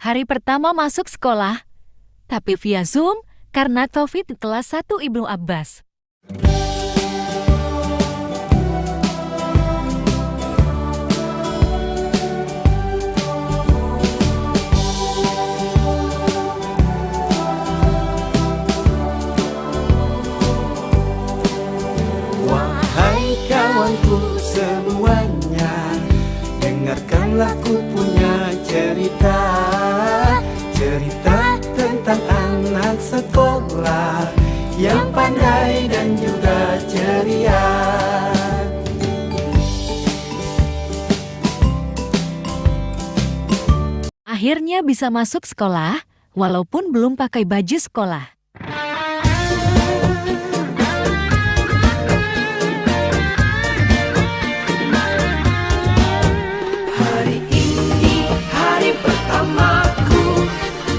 Hari pertama masuk sekolah, tapi via Zoom karena COVID di kelas 1 Ibnu Abbas. Wahai kawanku semuanya, dengarkanlah ku punya cerita. Cerita tentang anak sekolah yang pandai dan juga ceria. Akhirnya bisa masuk sekolah, walaupun belum pakai baju sekolah. Hari ini hari pertamaku,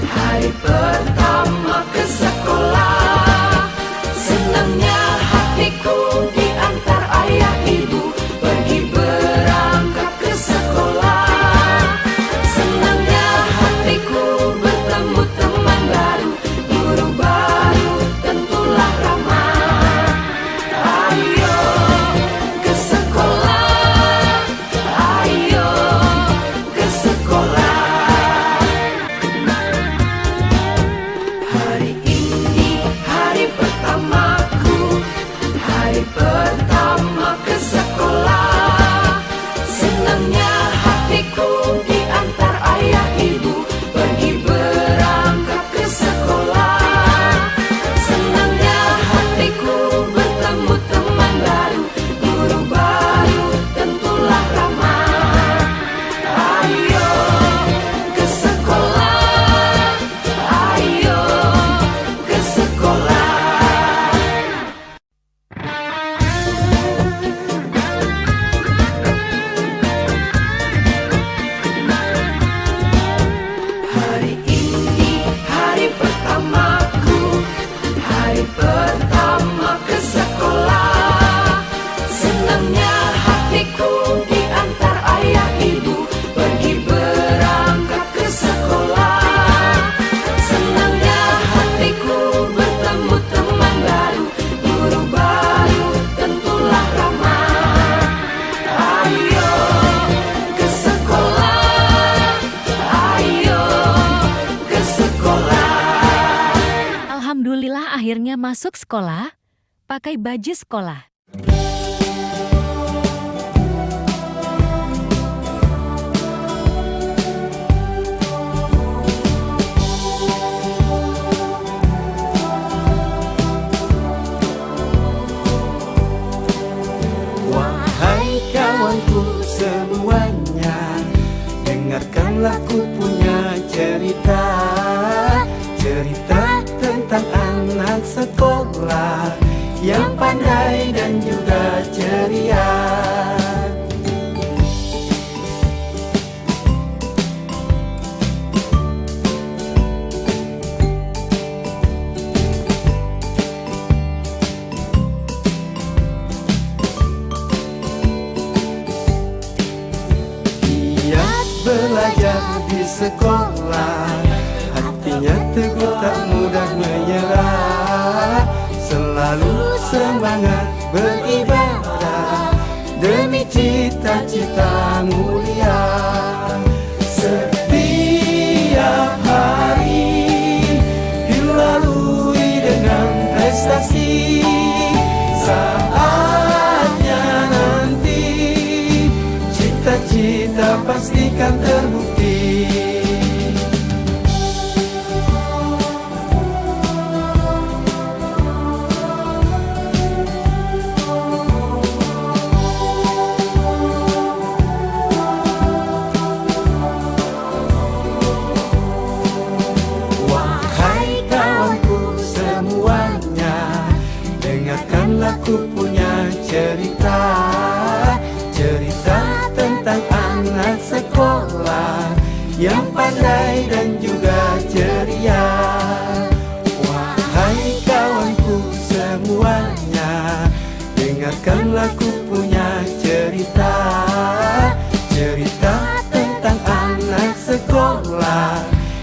hari pertama ke sekolah. Senangnya hatiku diantar ayah ibu pergi berangkat ke sekolah. Senangnya hatiku bertemu teman baru, guru baru tentulah ramah. Ayo ke sekolah, ayo ke sekolah. Hari ini hari pertamaku, hari pertama ke sekolah. Senangnya hatiku diantar ayah ibu pergi berangkat ke sekolah. Senangnya hatiku bertemu teman baru, guru baru tentulah ramah. Ayo ke sekolah, ayo ke sekolah. Hari ini hari pertamaku, hari pertama ke sekolah. Senangnya hatiku diantar ayah ibu pergi berangkat ke sekolah. Senangnya hatiku bertemu teman baru, guru baru tentulah ramah. Ayo ke sekolah, ayo ke sekolah. Alhamdulillah akhirnya masuk sekolah, pakai baju sekolah. Wahai kawanku semuanya, dengarkanlah ku punya cerita. Cerita tentang anak sekolah yang pandai dan juga ceria. Giat belajar di sekolah, hatinya teguh tak mudah menyerah. Selalu semangat beribadah demi cita-cita mulia. Setiap hari dilalui dengan prestasi. Saatnya nanti cita-cita pastikan terbukti.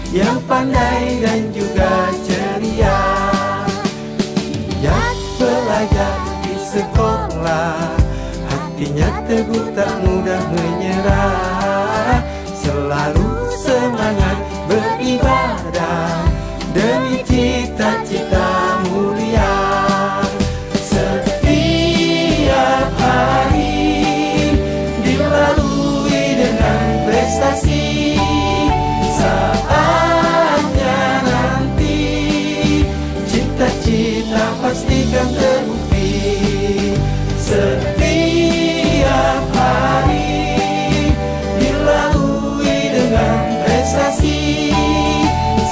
yang pandai dan juga ceria. Ia belajar di sekolah, hatinya teguh tak mudah menyerah, selalu semangat beribadah demi cita-cita mulia. Setiap hari dilalui dengan prestasi, saatnya nanti cita-cita pastikan terbukti. Setiap hari dilalui dengan prestasi,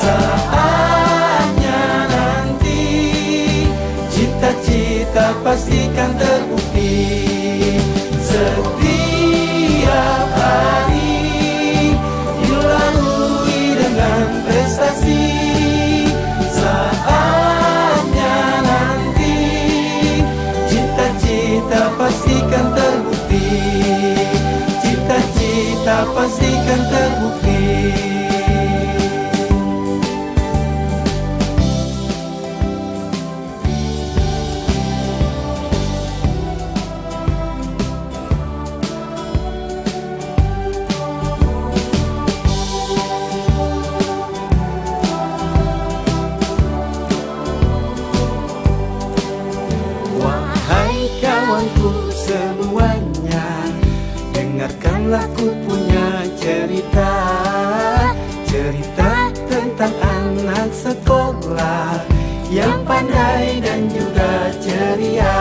saatnya nanti cita-cita pastikan terbukti. Setiap hari dilalui dengan prestasi, saatnya nanti cita-cita pastikan terbukti. Cita-cita pastikan terbukti. Wahai kawanku semuanya, dengarkanlah ku punya cerita. Cerita tentang anak sekolah yang pandai dan juga ceria.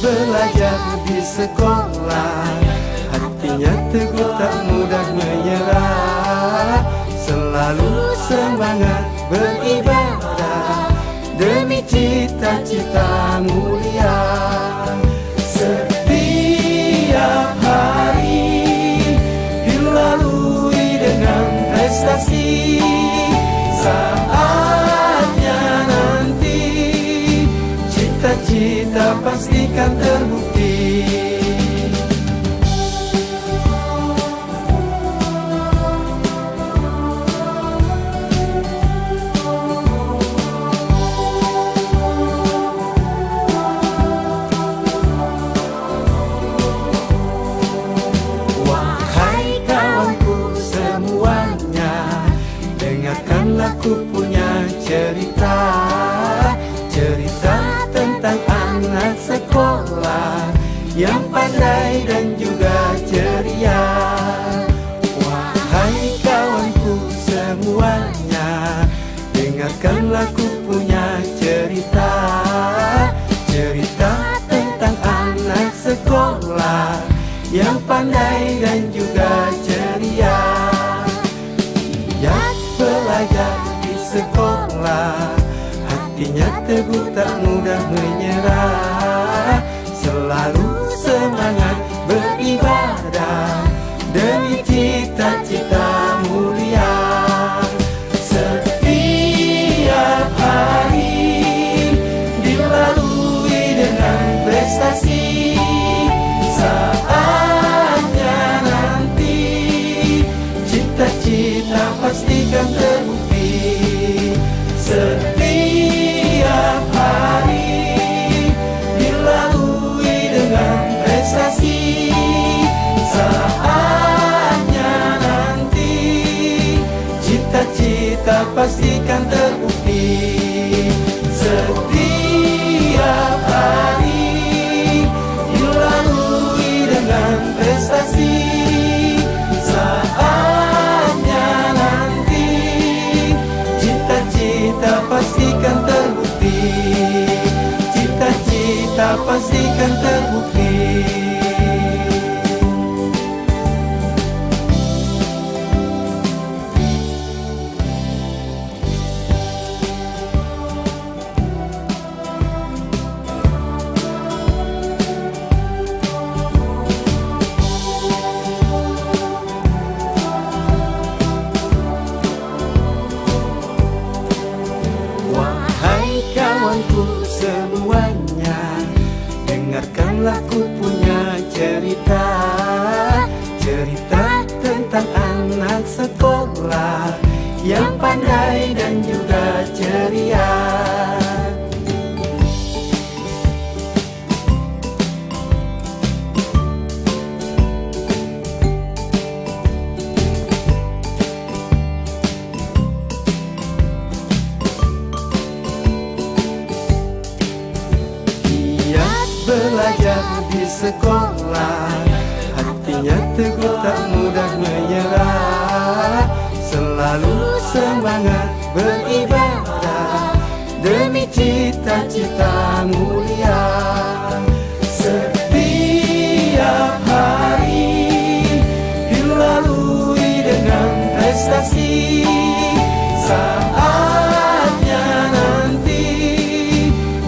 Belajar di sekolah, hatinya teguh tak mudah menyerah, selalu semangat beribadah demi cita-cita mulia. Setiap hari dilalui dengan prestasi, saatnya nanti cita-cita pastikan terbukti. Wahai kawanku semuanya, dengarkanlah ku punya cerita. Cerita tentang anak sekolah yang pandai dan juga ceria. Wahai kawanku semuanya, dengarkanlah ku punya cerita. Cerita tentang anak sekolah yang pandai dan juga ceria. Ia belajar di sekolah, hatinya teguh tak mudah menyerah, selalu semangat beribadah demi cita-cita mulia. Setiap hari dilalui dengan prestasi, saatnya nanti cita-cita pastikan terbukti. Setiap hari dilalui dengan prestasi, saatnya nanti cita-cita pastikan terbukti. Setiap hari dilalui dengan prestasi, saatnya nanti cita-cita pastikan terbukti. Cita-cita pastikan terbukti. pandai dan juga ceria. Belajar di sekolah, hatinya teguh tak mudah menyerah, selalu semangat beribadah demi cita-cita mulia. Setiap hari dilalui dengan prestasi, saatnya nanti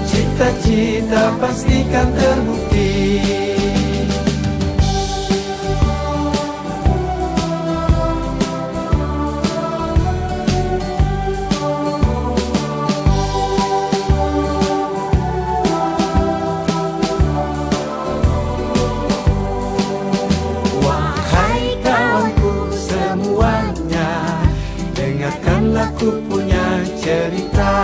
cita-cita pastikan terbukti. Wahai kawanku semuanya, dengarkanlah ku punya cerita.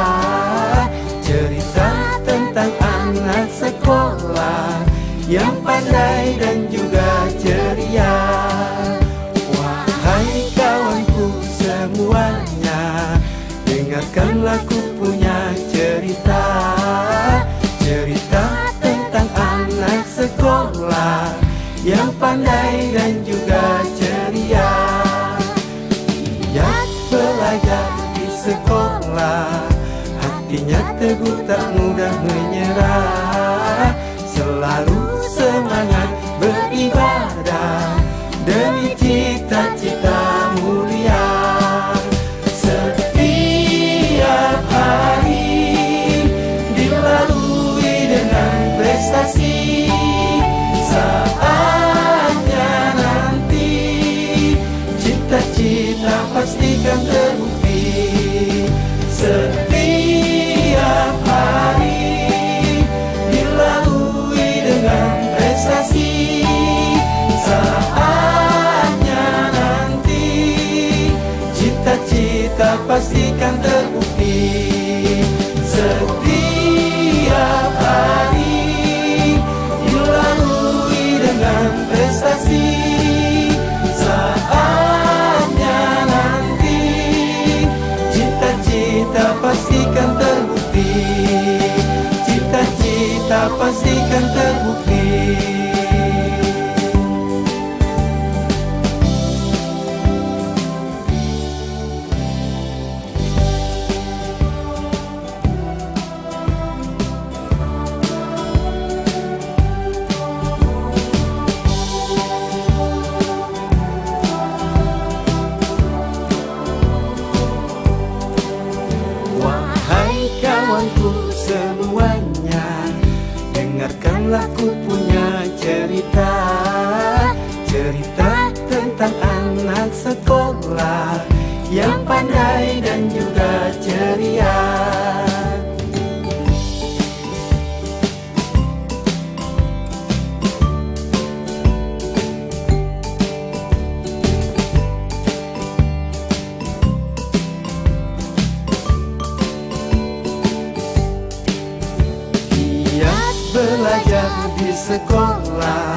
Cerita tentang anak sekolah yang pandai dan juga ceria. Wahai kawanku semuanya, dengarkanlah ku punya cerita. Cerita tentang anak sekolah yang pandai dan juga ceria. Giat belajar di sekolah, hatinya teguh tak mudah menyerah, selalu semangat beribadah demi cita-cita mulia. Setiap hari dilalui dengan prestasi, saatnya nanti cita-cita pastikan terbukti. Setiap hari dilalui dengan prestasi, saatnya nanti cita-cita pastikan terbukti. Setiap hari dilalui dengan prestasi, saatnya nanti cita-cita pastikan terbukti. Cita-cita pastikan terbukti. Wahai kawanku semuanya, dengarkanlah ku punya cerita. Cerita tentang anak sekolah yang pandai dan juga ceria. Belajar di sekolah,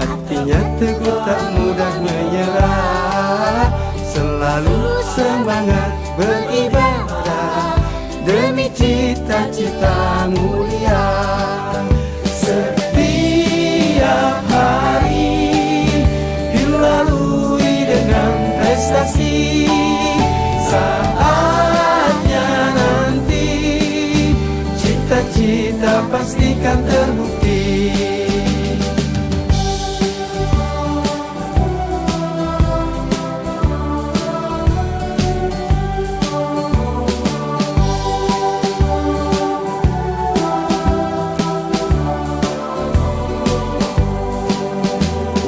hatinya teguh tak mudah menyerah, selalu semangat beribadah demi cita-cita mulia. Setiap hari dilalui dengan prestasi, saatnya nanti cita-cita pastikan terbukti.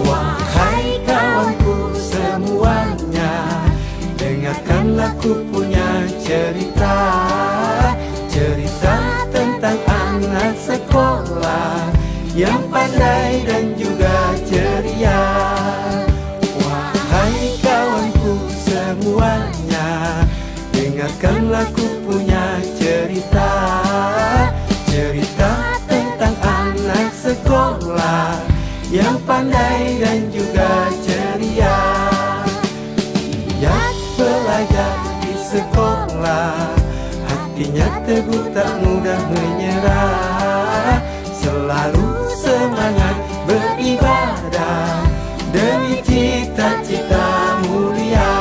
Wahai kawanku semuanya, dengarkanlah ku punya cerita. Cerita tentang anak sekolah yang pandai dan juga ceria. Wahai kawanku semuanya, aku punya cerita, cerita tentang anak sekolah yang pandai dan juga ceria. Giat belajar di sekolah, hatinya teguh tak mudah menyerah, selalu semangat beribadah demi cita-cita mulia.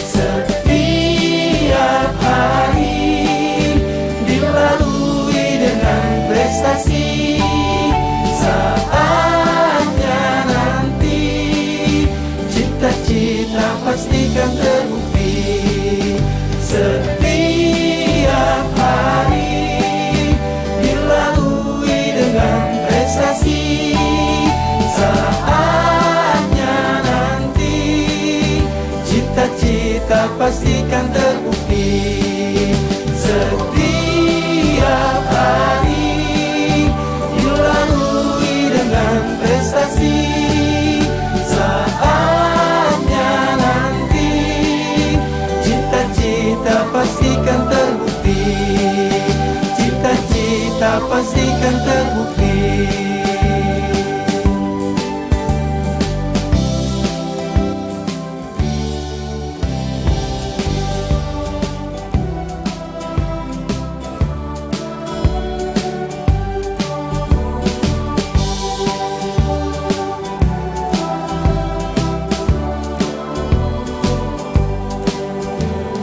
Setiap hari dilalui dengan prestasi, saatnya nanti cita-cita pastikan terbukti. Setiap hari dilalui dengan prestasi, saatnya nanti cita-cita pastikan terbukti. Setiap hari dilalui dengan prestasi, saatnya nanti cita-cita pastikan terbukti. Cita-cita pastikan terbukti.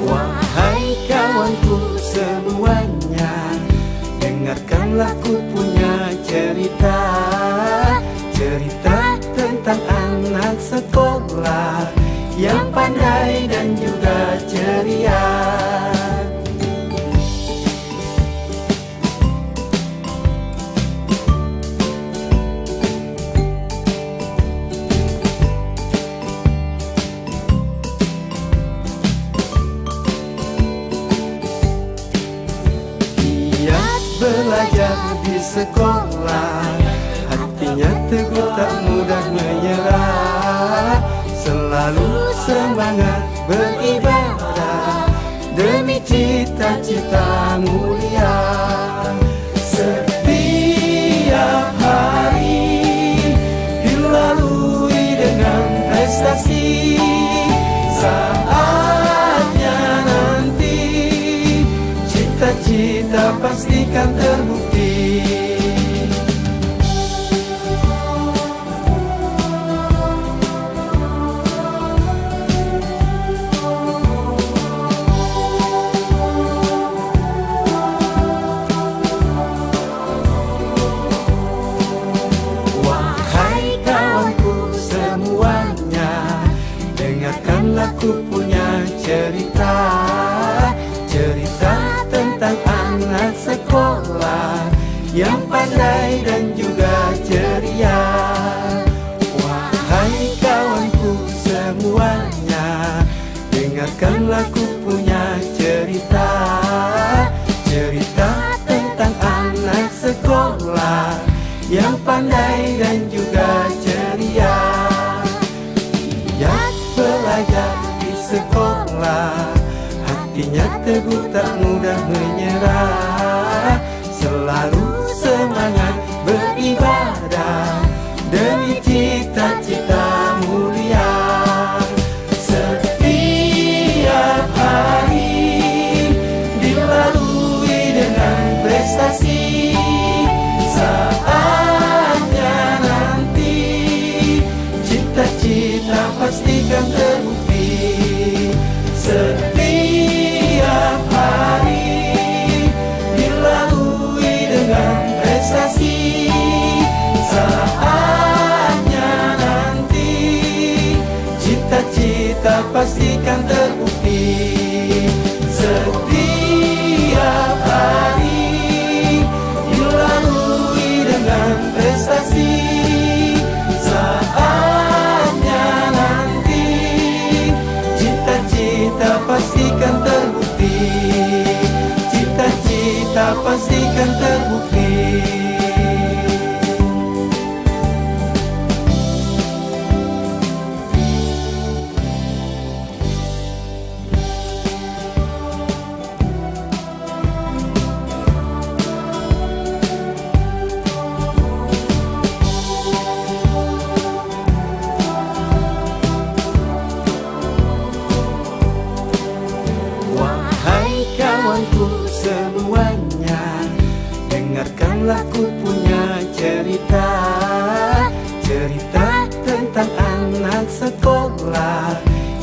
Wahai kawanku semuanya, dengarkanlah ku punya cerita, cerita tentang anak sekolah yang pandai dan juga ceria. Giat belajar di sekolah, hatinya teguh tak mudah menyerah, selalu semangat beribadah demi cita-cita mulia. Setiap hari dilalui dengan prestasi, saatnya nanti cita-cita pastikan terbukti. Wahai kawanku semuanya, dengarkanlah ku punya cerita, cerita tentang anak sekolah yang pandai dan juga ceria. Wahai kawanku semuanya, dengarkanlah ku punya cerita, cerita tentang anak sekolah yang pandai dan juga ceria. Giat belajar di sekolah, hatinya teguh tak mudah menyerah, selalu semangat beribadah demi cita-cita mulia. Setiap hari dilalui dengan prestasi, saatnya nanti cita-cita pastikan terbukti. Setiap hari dilalui dengan prestasi, saatnya nanti cita-cita pastikan terbukti. Setiap hari dilalui dengan prestasi, saatnya nanti cita-cita pastikan terbukti. Cita-cita pastikan terbukti.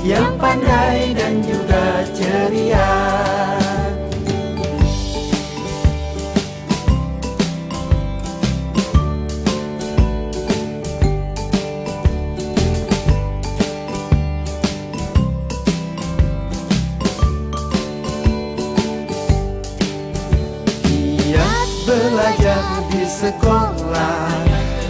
yang pandai dan juga ceria. Belajar di sekolah,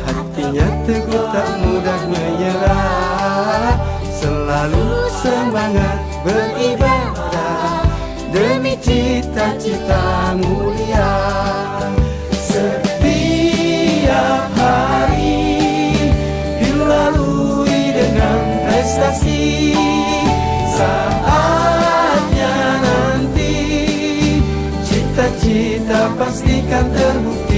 hatinya teguh tak mudah menyerah, selalu semangat beribadah demi cita-cita mulia. Setiap hari dilalui dengan prestasi, saatnya nanti cita-cita pastikan terbukti.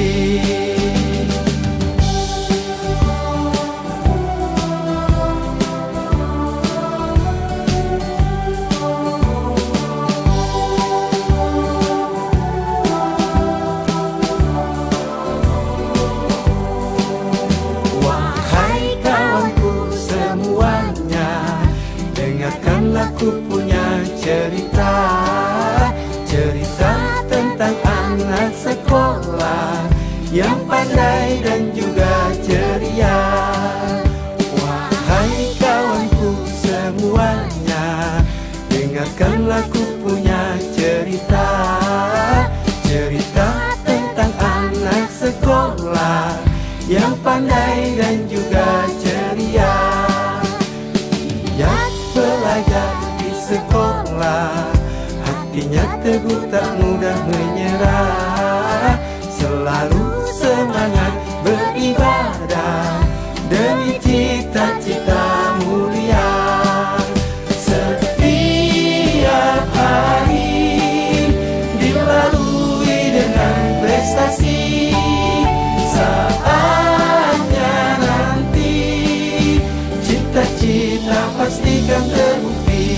Wahai kawanku semuanya, dengarkanlah ku punya cerita. Cerita tentang anak sekolah yang pandai dan juga ceria. Wahai kawanku semuanya, dengarkanlah ku punya cerita. Cerita tentang anak sekolah yang pandai dan juga ceria. Giat belajar di sekolah, hatinya teguh tak mudah menyerah, selalu semangat beribadah demi cita-cita mulia. Setiap hari dilalui dengan prestasi, saatnya nanti cita-cita pastikan terbukti.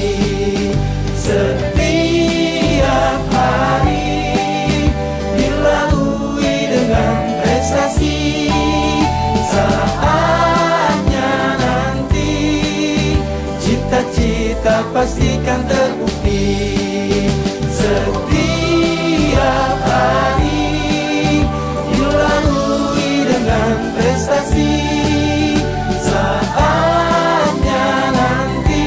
Setiap hari dilalui dengan prestasi, saatnya nanti cita-cita pastikan terbukti. Setiap hari dilalui dengan prestasi, saatnya nanti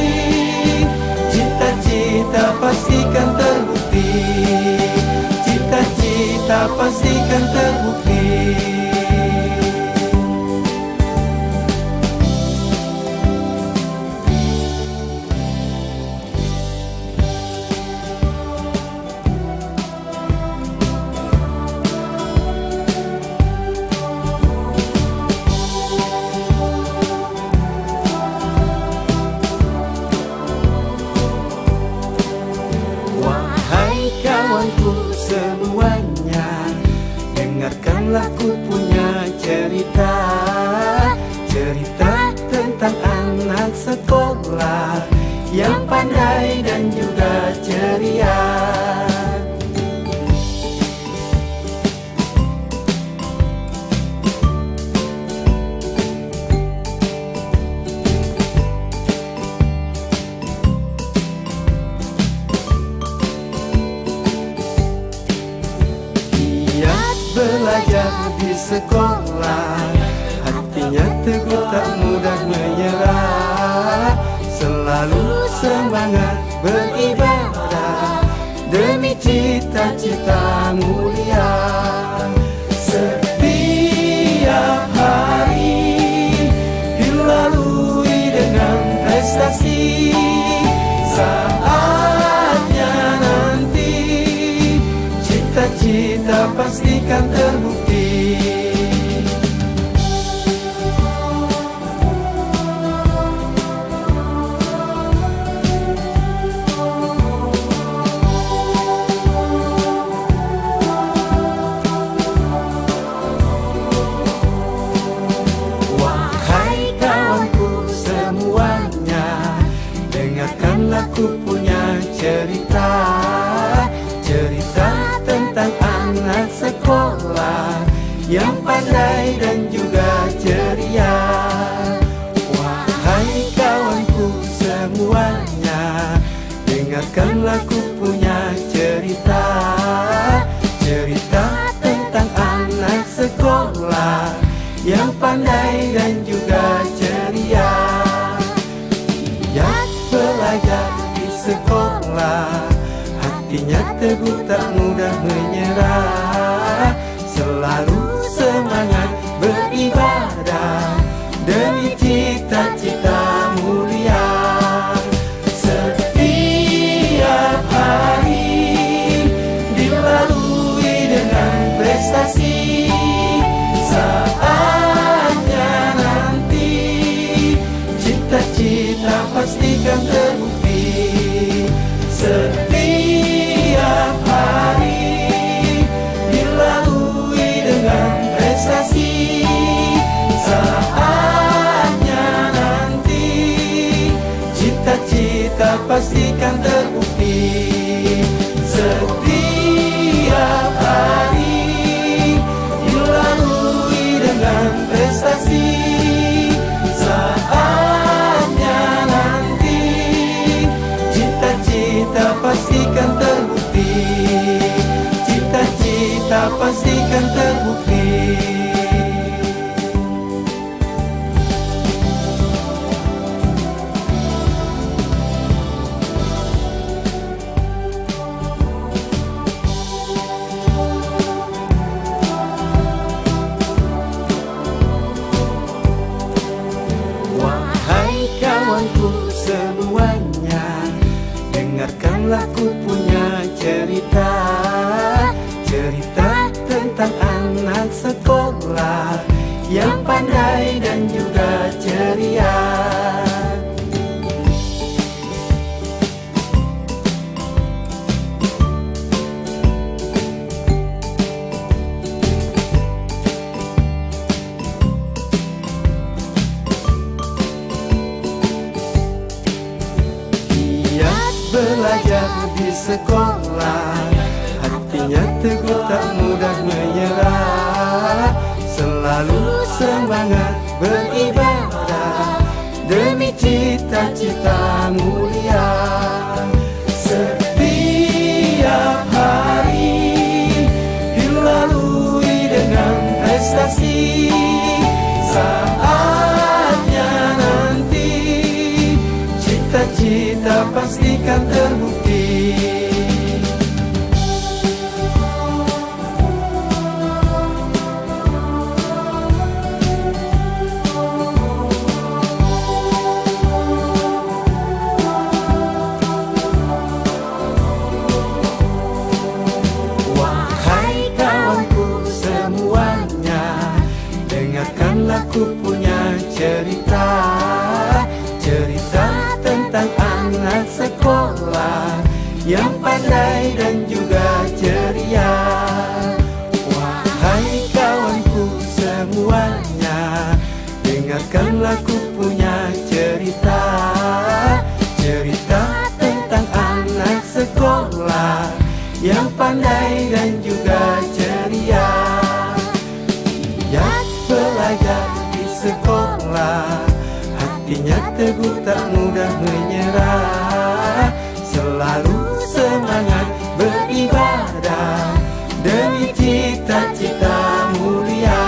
cita-cita pastikan terbukti. Cita-cita pastikan terbukti. Wahai kawanku semuanya, dengarkanlah ku punya cerita. Cerita tentang anak sekolah yang pandai dan juga ceria. Giat belajar di sekolah, hatinya teguh tak mudah menyerah, selalu semangat beribadah demi cita-cita mulia. Setiap hari dilalui dengan prestasi, saatnya nanti cita-cita pastikan terbukti. Wahai kawanku semuanya, dengarkanlah ku punya cerita. Cerita tentang anak sekolah yang pandai dan juga ceria. Wahai kawanku semua, semuanya, dengarkanlah ku punya cerita. Cerita tentang anak sekolah yang pandai dan juga ceria. Giat belajar di sekolah, hatinya teguh tak mudah menyerah. Selalu semangat beribadah demi cita-cita mulia. Setiap hari dilalui dengan prestasi, saatnya nanti cita-cita pastikan terbukti. Setiap hari dilalui dengan prestasi, saatnya nanti cita-cita pastikan terbukti. Setiap hari dilalui dengan prestasi, saatnya nanti cita-cita pastikan terbukti. Cita-cita pastikan terbukti. Wahai kawanku semuanya, dengarkanlah ku punya cerita. Cerita tentang anak sekolah yang pandai dan juga ceria. Giat belajar di sekolah, hatinya teguh tak mudah menyerah. Selalu semangat beribadah demi cita-cita mulia. Setiap hari dilalui dengan prestasi, saatnya nanti cita-cita pastikan terbukti. Wahai kawanku semuanya, dengarkanlah ku punya cerita. Cerita tentang anak sekolah yang pandai dan juga ceria. Wahai kawanku semuanya, dengarkanlah ku punya cerita. Cerita tentang anak sekolah yang pandai dan juga ceria. Giat belajar di sekolah, hatinya teguh tak mudah menyerah. Selalu semangat beribadah demi cita-cita mulia.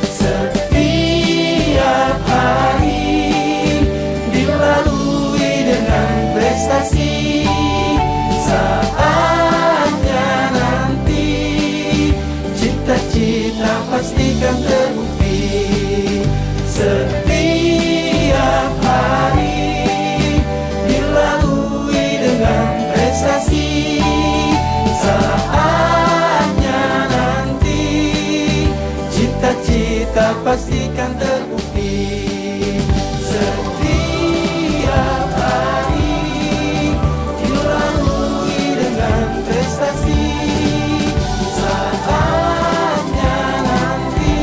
Setiap hari dilalui dengan prestasi, saatnya nanti cita-cita pastikan terbukti. Setiap hari dilalui dengan prestasi, saatnya nanti cita-cita pastikan terbukti. Setiap hari dilalui dengan prestasi, saatnya nanti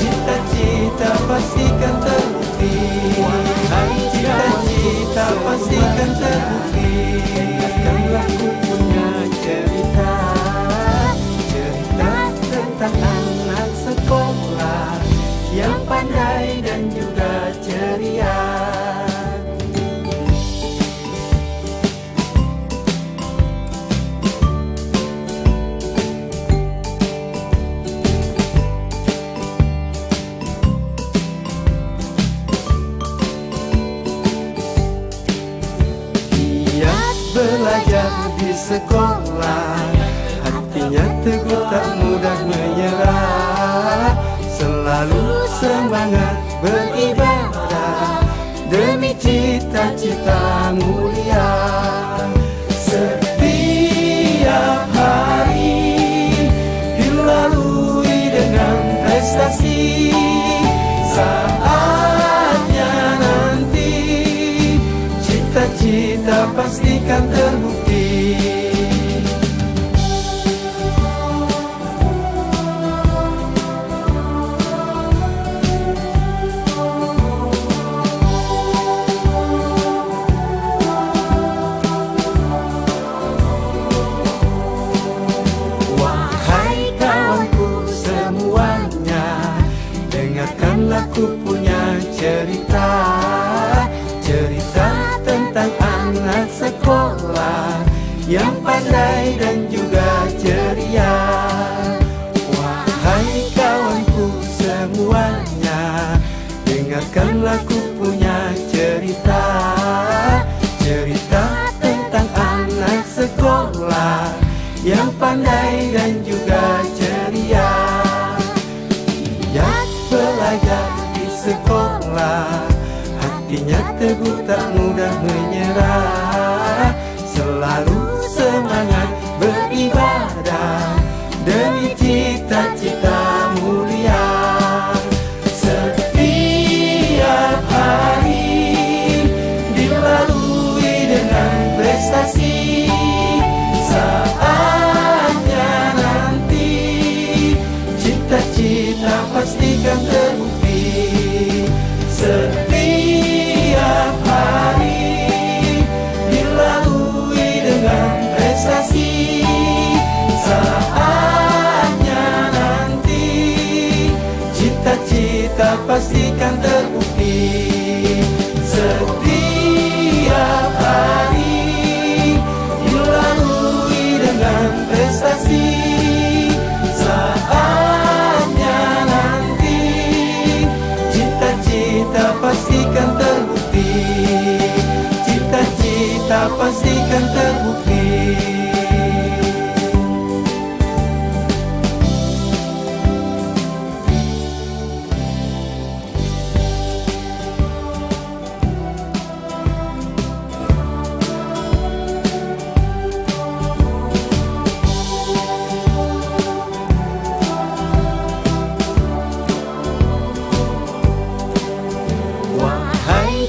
cita-cita pastikan terbukti. Cita-cita pastikan terbukti. Dengarkanlah ku punya cerita. Cerita tentang anak sekolah yang pandai dan juga ceria. di sekolah, hatinya teguh tak mudah menyerah, selalu semangat beribadah demi cita-cita mulia. Setiap hari dilalui dengan prestasi, saatnya nanti cita-cita pastikan terbukti. Aku punya cerita, cerita tentang anak sekolah yang pandai dan juga ceria. Wahai kawanku semuanya, dengarkanlah ku punya cerita, cerita tentang anak sekolah yang pandai dan juga ceria. Yang belajar di sekolah, hatinya teguh tak mudah menyerah, selalu semangat beribadah demi cita-cita mulia. Setiap hari dilalui dengan prestasi, saatnya nanti cita-cita pastikan terbukti. Setiap hari dilalui dengan prestasi, saatnya nanti cita-cita pastikan terbukti. Setiap hari dilalui dengan prestasi, saatnya nanti cita-cita pastikan terbukti. Cita-cita pastikan terbukti.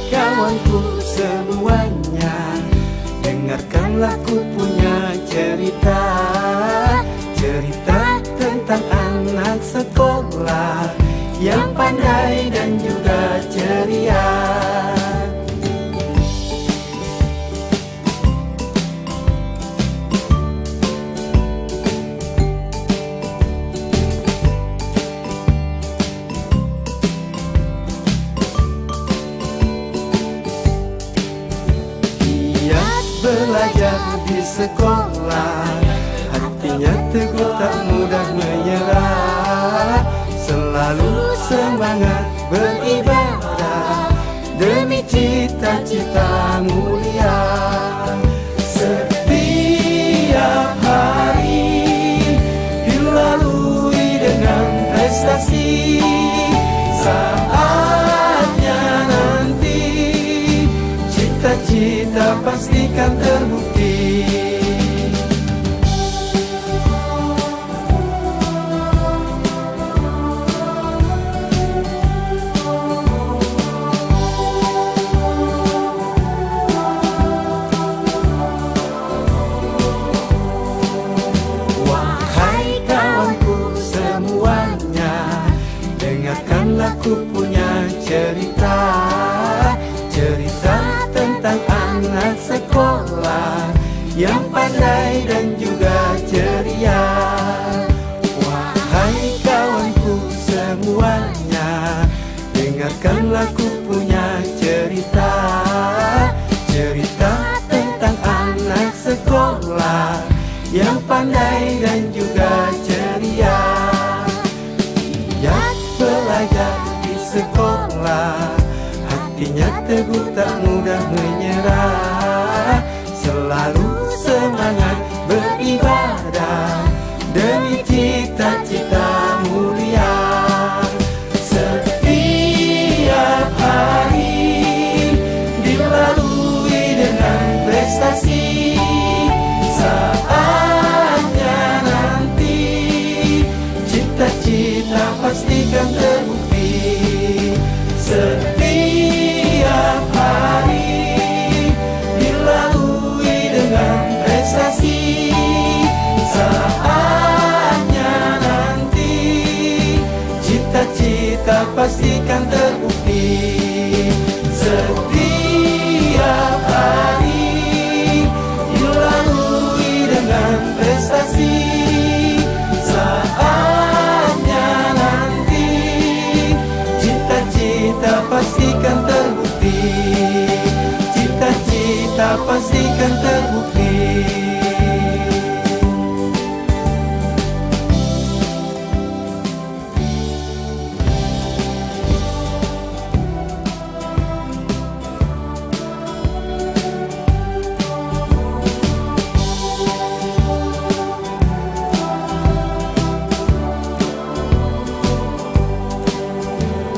Kawanku semuanya, dengarkanlah ku punya cerita, cerita tentang anak sekolah yang pandai dan juga ceria. Belajar di sekolah, hatinya teguh tak mudah menyerah, selalu semangat beribadah demi cita-cita mulia. Setiap hari dilalui dengan prestasi, saatnya nanti cita-cita pastikan terbukti. Wahai kawanku semuanya, dengarkanlah ku punya cerita, cerita tentang anak sekolah yang pandai dan juga ceria. Wahai kawanku semuanya, dengarkanlah ku punya cerita, cerita tentang anak sekolah yang pandai dan juga ceria. Yang belajar di sekolah, hatinya teguh tak mudah menyerah, selalu semangat cita-cita pastikan terbukti.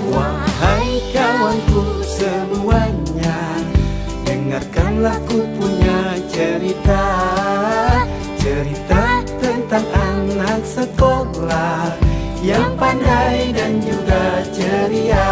Wahai kawanku semuanya, dengarkanlah ku punya cerita. Cerita tentang anak sekolah yang pandai dan juga ceria.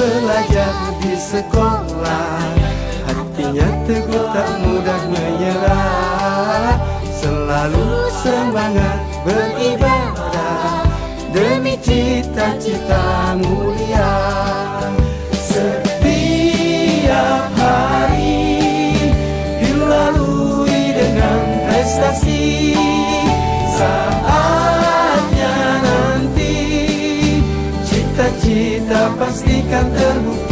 Belajar di sekolah, hatinya teguh tak mudah menyerah. Selalu semangat beribadah demi cita-cita mulia. Setiap hari dilalui dengan prestasi. Saatnya nanti cita-cita pastikan terbukti.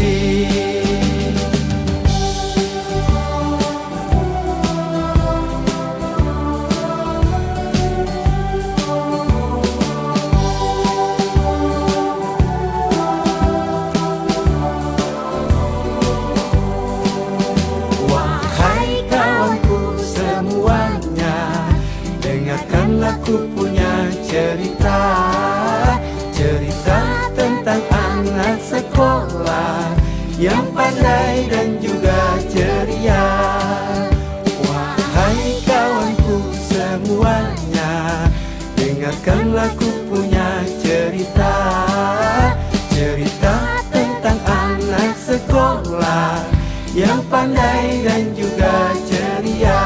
Wahai kawanku semuanya, dengarkanlah ku punya cerita. Cerita tentang anak sekolah yang pandai dan juga ceria. Wahai kawanku semuanya, dengarkanlah ku punya cerita. Cerita tentang anak sekolah yang pandai dan juga ceria.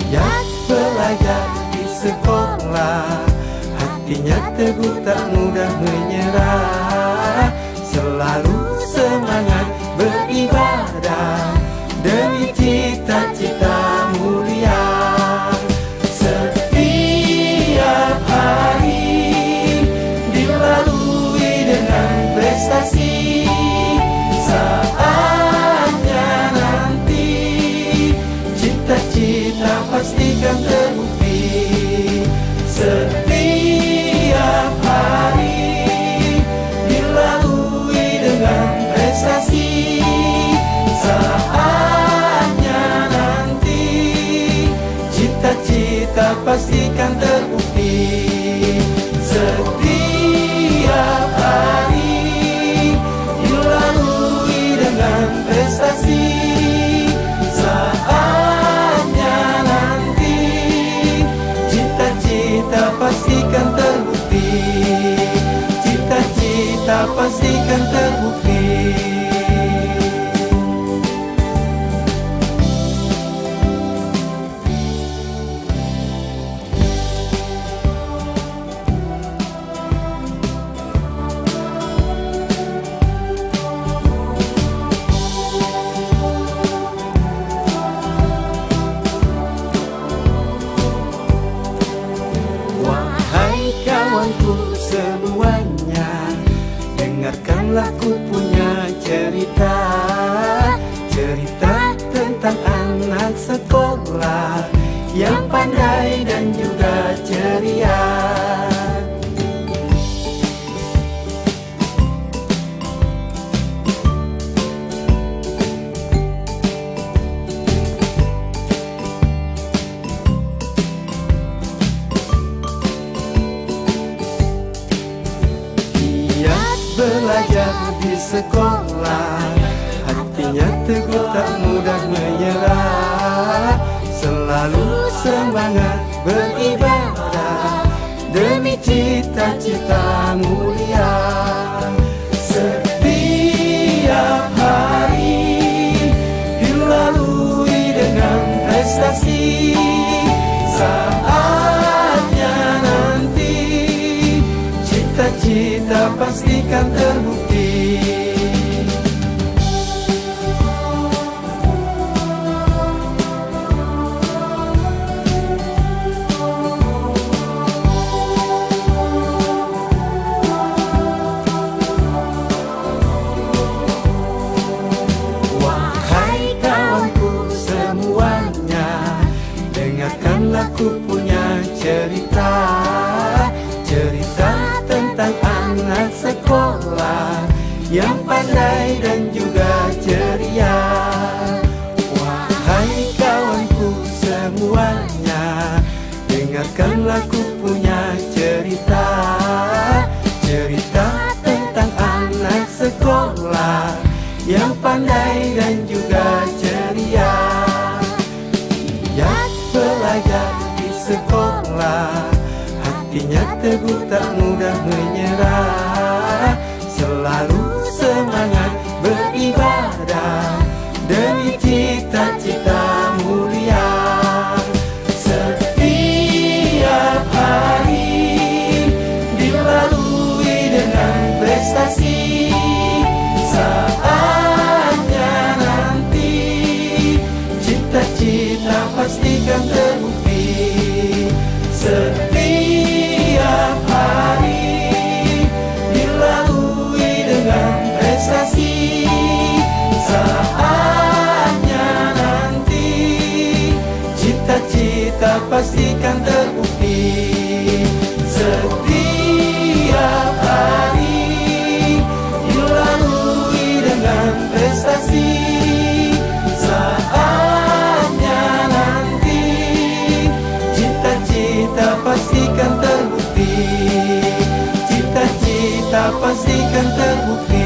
Giat belajar di sekolah, hatinya teguh tak mudah menyerah. Selalu semangat beribadah demi cita-cita mulia. Setiap hari dilalui dengan prestasi. Saatnya nanti cita-cita pastikan terbukti. Setiap hari dilalui dengan prestasi. Saatnya nanti cita-cita pastikan terbukti. Setiap hari dilalui dengan prestasi. Saatnya nanti cita-cita pastikan terbukti. Cita-cita pastikan terbukti. Wahai kawanku semuanya, dengarkanlah ku punya cerita. Cerita tentang anak sekolah yang pandai dan juga ceria. Giat belajar di sekolah, hatinya teguh tak mudah menyerah. Selalu semangat beribadah demi cita-cita mulia. Setiap hari dilalui dengan prestasi. Saatnya nanti cita-cita pastikan terbukti. yang pandai dan juga ceria. Wahai kawanku semuanya, dengarkanlah ku punya cerita. Cerita tentang anak sekolah yang pandai dan juga ceria. Ia belajar di sekolah, hatinya teguh tak mudah menyerah, selalu semangat beribadah demi cita-cita mulia. Setiap hari dilalui dengan prestasi, saatnya nanti cita-cita pastikan terbukti. Setiap hari dilalui dengan prestasi, saatnya nanti cita-cita pastikan terbukti. Setiap hari dilalui dengan prestasi, saatnya nanti cita-cita pastikan terbukti. Cita-cita pastikan terbukti.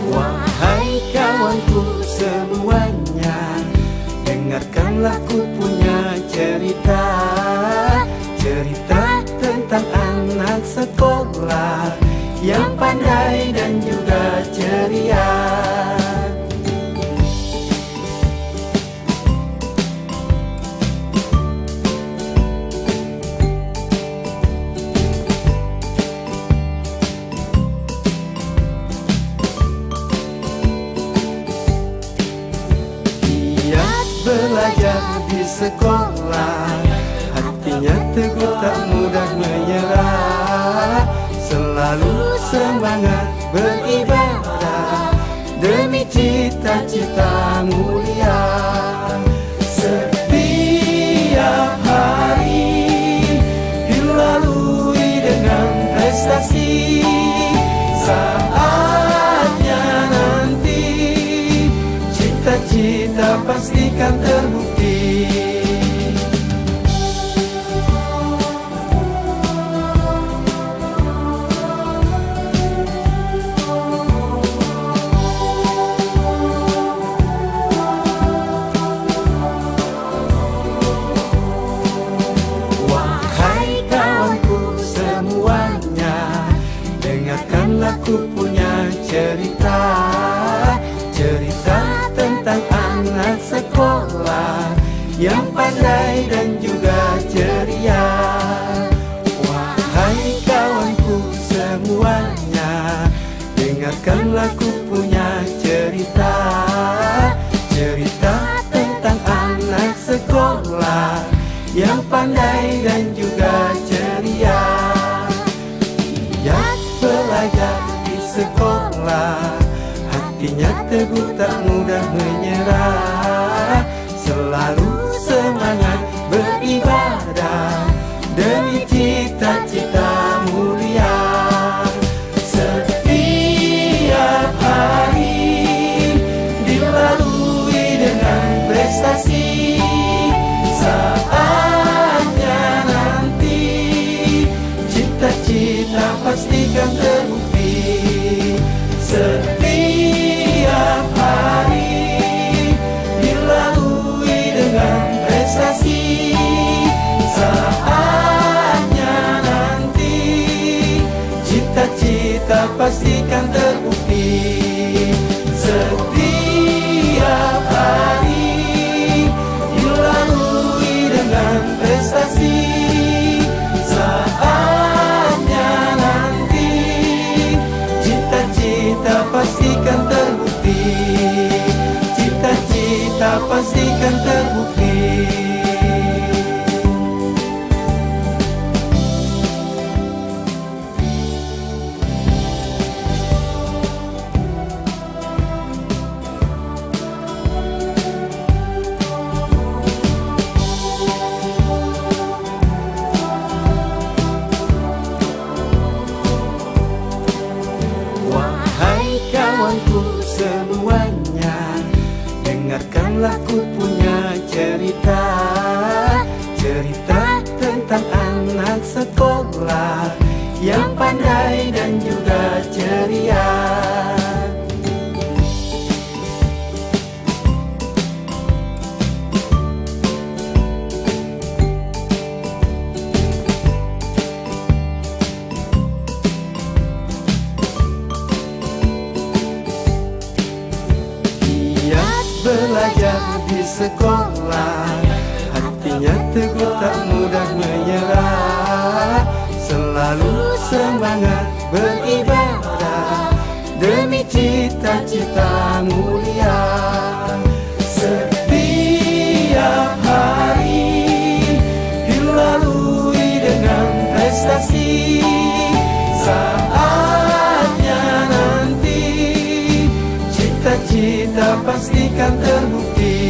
Wahai kawanku semuanya, dengarkanlah ku punya cerita. Cerita tentang anak sekolah yang pandai dan juga ceria. Ia belajar di sekolah, hatinya teguh tak mudah menyerah, selalu semangat beribadah demi cita-cita mulia. Setiap hari dilalui dengan prestasi, saatnya nanti cita-cita pastikan terbukti. Wahai kawanku semuanya, dengarkanlah ku punya cerita. Cerita tentang anak sekolah yang pandai dan juga ceria. Wahai kawanku semuanya, dengarkanlah ku punya cerita. Cerita tentang anak sekolah yang pandai dan juga ceria. Ia belajar di sekolah, hatinya teguh tak mudah menyerah, selalu semangat beribadah demi cita-cita mulia. Setiap hari dilalui dengan prestasi, saatnya nanti cita-cita pastikan terbukti. Setiap hari dilalui dengan prestasi, saatnya nanti cita-cita pastikan terbukti. Setiap hari dilalui dengan prestasi, saatnya nanti cita-cita pastikan terbukti. Cita-cita pastikan terbukti. Dengarkanlah ku punya cerita, cerita tentang anak sekolah yang pandai dan juga ceria. Belajar di sekolah, hatinya teguh tak mudah menyerah, selalu semangat beribadah demi cita-cita mulia. Setiap hari dilalui dengan prestasi, saatnya nanti cita-cita pastikan terbukti.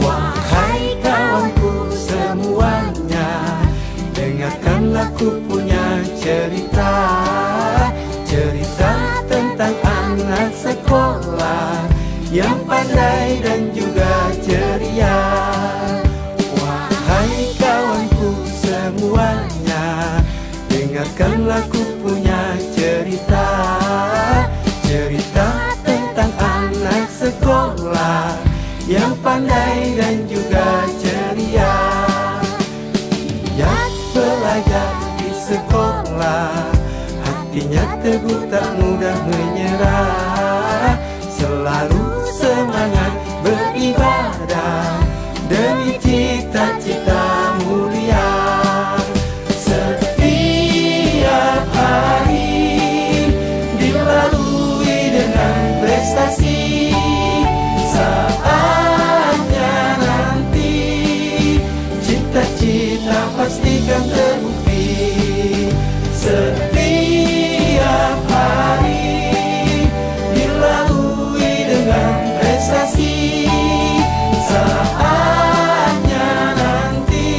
Wahai kawanku semuanya, dengarkanlah ku punya cerita, cerita tentang anak sekolah yang pandai dan juga ceria. Wahai kawanku semuanya, dengarkanlah ku punya cerita, cerita tentang anak sekolah yang pandai dan juga ceria. Giat belajar di sekolah, hatinya teguh tak mudah menyerah, selalu semangat beribadah demi cita-cita mulia. Setiap hari dilalui dengan prestasi, saatnya nanti cita-cita pastikan terbukti. Setiap hari dilalui dengan prestasi, saatnya nanti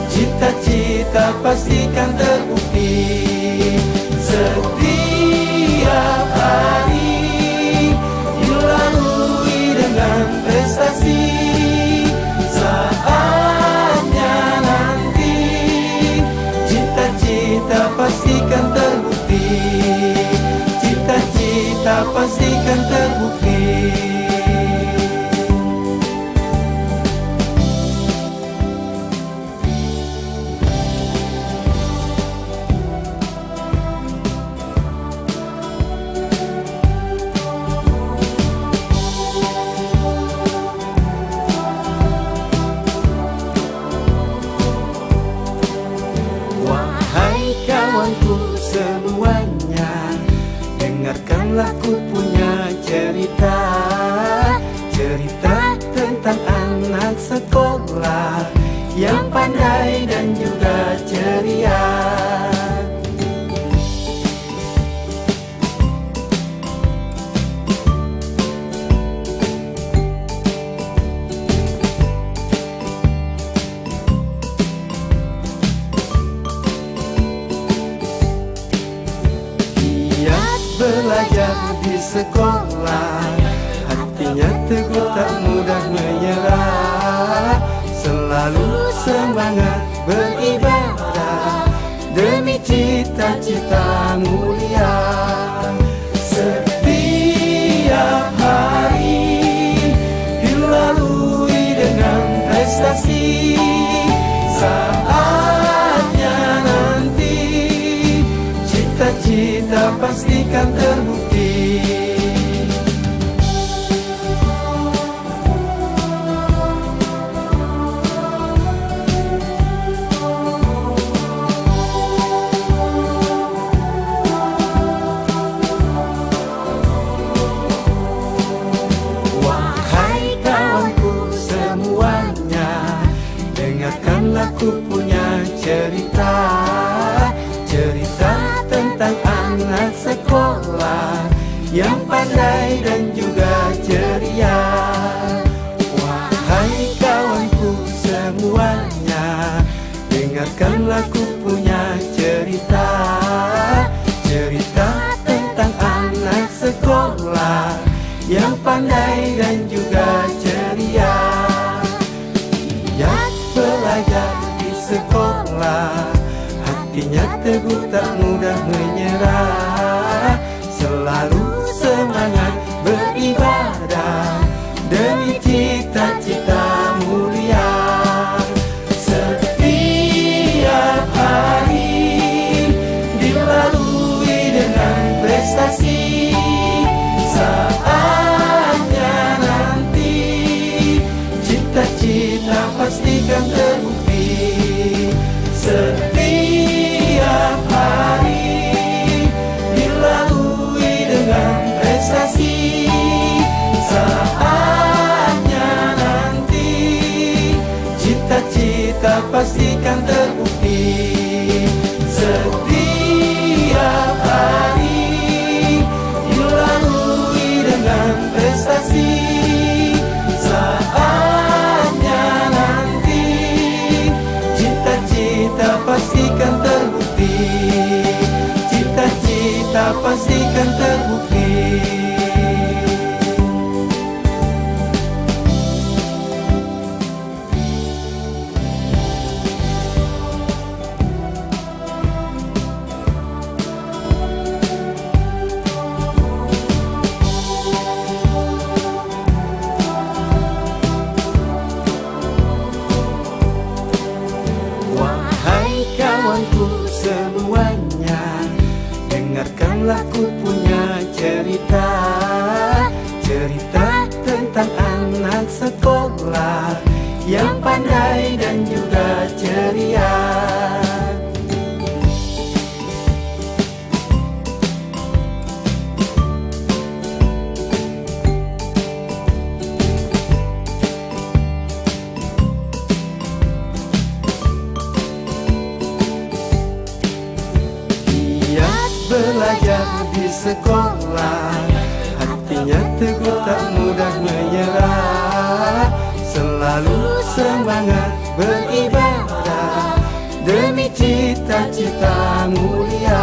cita-cita pastikan terbukti. Setiap hari dilalui dengan prestasi, saatnya nanti cita-cita pastikan terbukti. Cita-cita pastikan terbukti. Wahai kawanku semuanya, dengarkanlah ku punya cerita, cerita tentang anak sekolah yang pandai dan juga ceria. Belajar di sekolah, hatinya teguh tak mudah menyerah, selalu semangat beribadah demi cita-cita mulia. Setiap hari dilalui dengan prestasi, saatnya nanti cita-cita pastikan terbukti. Wahai kawanku semuanya, dengarkanlah ku punya cerita, cerita tentang anak sekolah yang pandai dan juga teguh tak mudah menyerah, selalu semangat beribadah demi cita-cita mulia. Setiap hari dilalui dengan prestasi, saatnya nanti cita-cita pastikan terbukti. Setiap hari dilalui dengan prestasi, saatnya nanti cita-cita pastikan terbukti. Setiap hari dilalui dengan prestasi, saatnya nanti cita-cita pastikan terbukti. Cita-cita pastikan terbukti. Wahai kawanku semuanya, dengarkanlah ku punya cerita. Cerita tentang anak sekolah yang pandai dan juga ceria. Belajar di sekolah, hatinya teguh tak mudah menyerah, selalu semangat beribadah demi cita-cita mulia.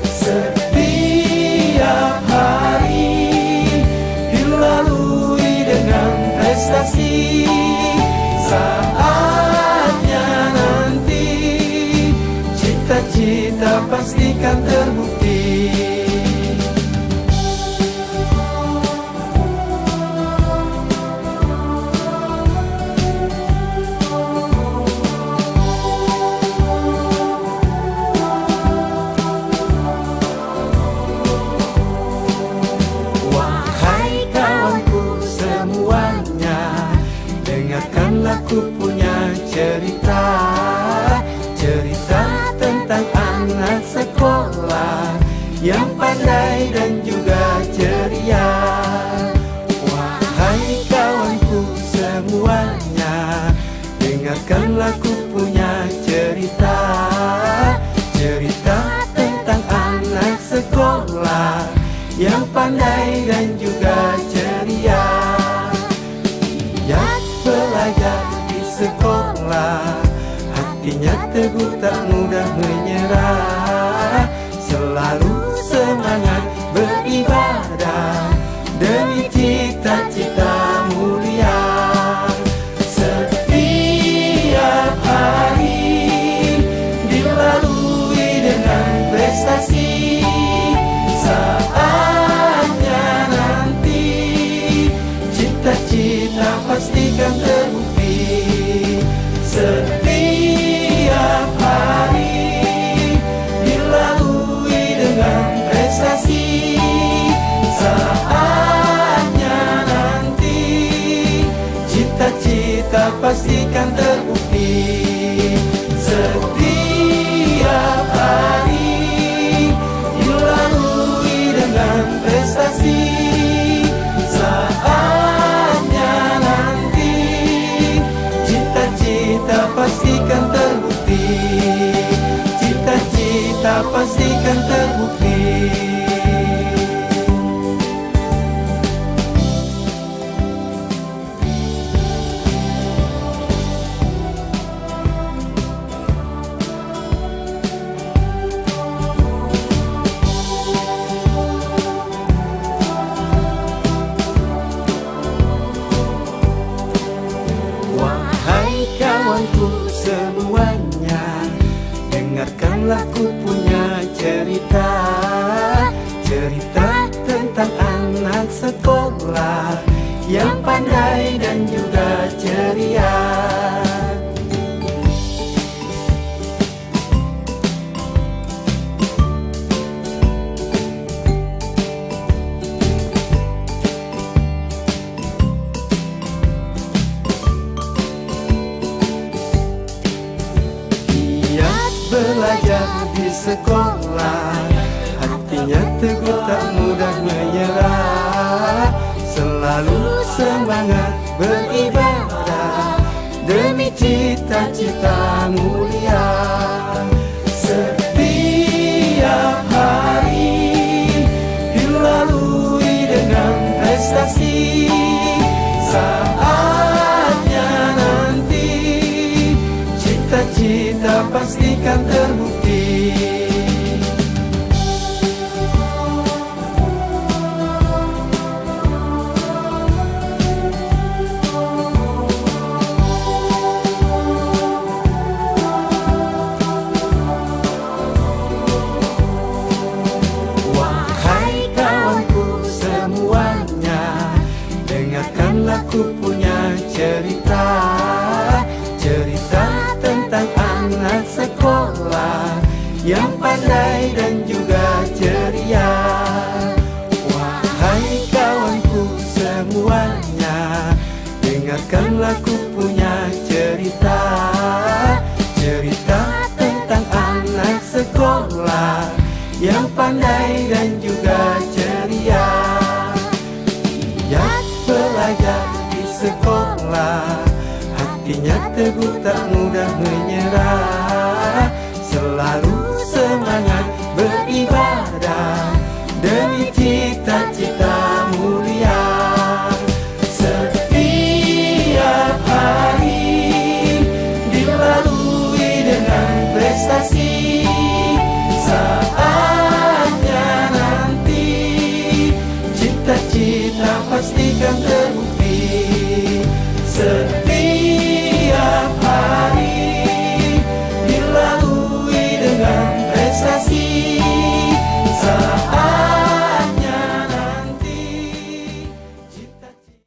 Setiap hari dilalui dengan prestasi, saatnya nanti cita-cita pastikan terbukti. Wahai kawanku semuanya, dengarkanlah ku punya cerita. Cerita tentang anak sekolah yang pandai dan juga ceria. Wahai kawanku semuanya, dengarkanlah ku punya cerita. Cerita tentang anak sekolah yang pandai dan juga ceria. Giat belajar di sekolah, hatinya teguh tak mudah menyerah, selalu semangat beribadah demi cita-cita mulia. Setiap hari dilalui dengan prestasi, saatnya nanti cita-cita pastikan terbukti. Setiap hari dilalui dengan prestasi, saatnya nanti cita-cita pastikan terbukti. Setiap hari dilalui dengan prestasi, saatnya nanti cita-cita pastikan terbukti. Cita-cita pastikan terbukti. dengarkanlah ku punya cerita, cerita tentang anak sekolah yang pandai dan juga ceria. Belajar di sekolah, hatinya teguh tak mudah menyerah, selalu semangat beribadah demi cita-cita mulia. Setiap hari dilalui dengan prestasi, saatnya nanti cita-cita pastikan terbukti. Wahai kawanku semuanya, dengarkanlah ku punya cerita, cerita tentang anak sekolah yang pandai dan juga ceria. Wahai kawanku semuanya, dengarkanlah ku punya cerita, cerita tentang anak sekolah yang pandai dan juga ceria. Giat belajar di sekolah, hatinya teguh tak mudah menyerah, selalu